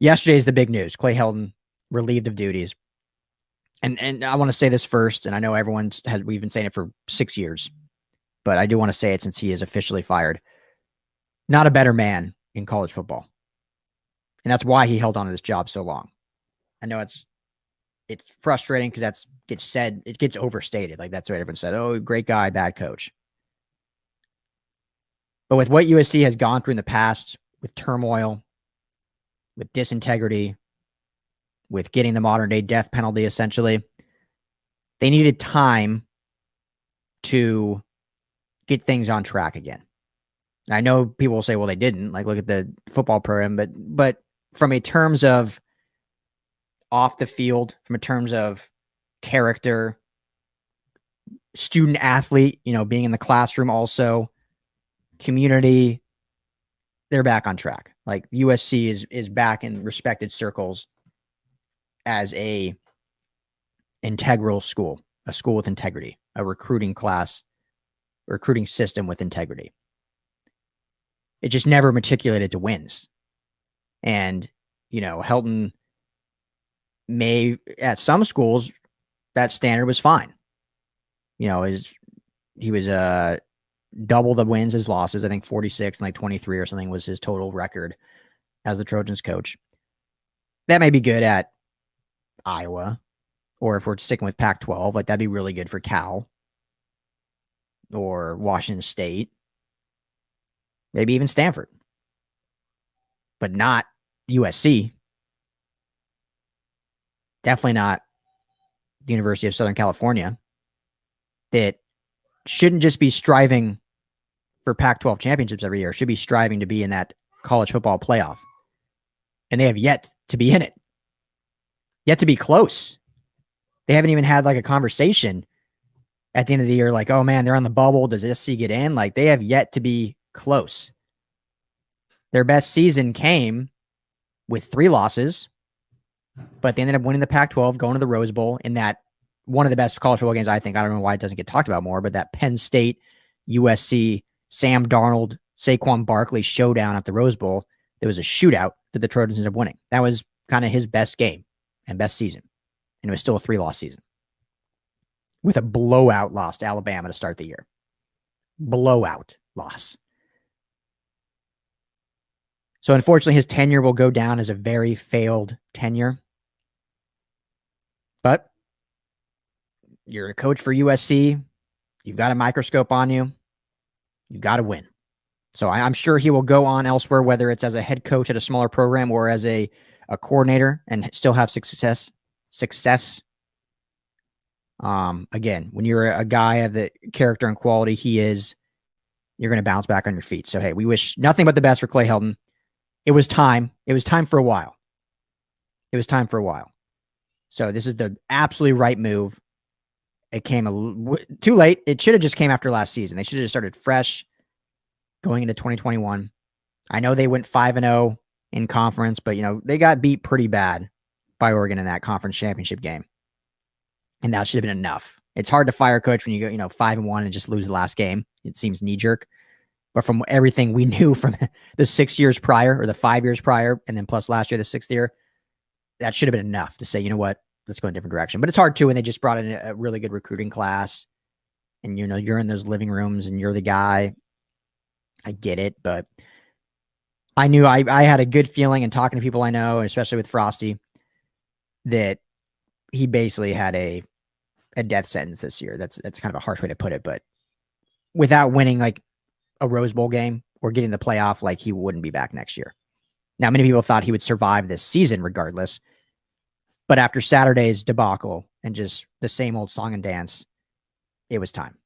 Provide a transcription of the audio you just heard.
yesterday's the big news. Clay Helton relieved of duties. And I want to say this first, and I know we've been saying it for 6 years, but I do want to say it since he is officially fired. Not a better man in college football. And that's why he held on to this job so long. I know it's frustrating because it gets overstated. Like that's what everyone said. Oh, great guy, bad coach. But with what USC has gone through in the past, with turmoil, with disintegrity, with getting the modern day death penalty, essentially, they needed time to get things on track again. I know people will say, well, they didn't. Like, look at the football program, but from a terms of off the field, from a terms of character, student athlete, being in the classroom, also community, they're back on track. Like USC is back in respected circles as a integral school, a school with integrity, a recruiting system with integrity. It just never matriculated to wins. And, Helton at some schools, that standard was fine. He was double the wins as losses. I think 46 and 23 or something was his total record as the Trojans coach. That may be good at Iowa, or if we're sticking with Pac-12, that'd be really good for Cal or Washington State, maybe even Stanford, but not USC. Definitely not the University of Southern California, that shouldn't just be striving for Pac-12 championships every year, should be striving to be in that college football playoff. And they have yet to be in it, yet to be close. They haven't even had a conversation at the end of the year, oh man, they're on the bubble. Does SC get in? They have yet to be close. Their best season came with 3 losses, but they ended up winning the Pac-12, going to the Rose Bowl in that one of the best college football games, I think. I don't know why it doesn't get talked about more, but that Penn State, USC, Sam Darnold, Saquon Barkley showdown at the Rose Bowl, there was a shootout that the Trojans ended up winning. That was kind of his best game and best season. And it was still a 3-loss season with a blowout loss to Alabama to start the year. Blowout loss. So unfortunately, his tenure will go down as a very failed tenure. But you're a coach for USC. You've got a microscope on you. You've got to win. So I'm sure he will go on elsewhere, whether it's as a head coach at a smaller program or as a coordinator, and still have success. Again, when you're a guy of the character and quality he is, you're going to bounce back on your feet. So, hey, we wish nothing but the best for Clay Helton. It was time. It was time for a while. So this is the absolutely right move. It came too late. It should have just came after last season. They should have just started fresh going into 2021. I know they went 5-0 in conference, but they got beat pretty bad by Oregon in that conference championship game. And that should have been enough. It's hard to fire a coach when you go, 5-1 and just lose the last game. It seems knee-jerk. But from everything we knew from the 6 years prior, or the 5 years prior, and then plus last year, the 6th year, that should have been enough to say, you know what, let's go in a different direction. But it's hard too when they just brought in a really good recruiting class, and you're in those living rooms and you're the guy. I get it, but I knew I had a good feeling, and talking to people I know, and especially with Frosty, that he basically had a death sentence this year. That's kind of a harsh way to put it, but without winning a Rose Bowl game or getting the playoff, he wouldn't be back next year. Now, many people thought he would survive this season regardless, but after Saturday's debacle and just the same old song and dance, it was time.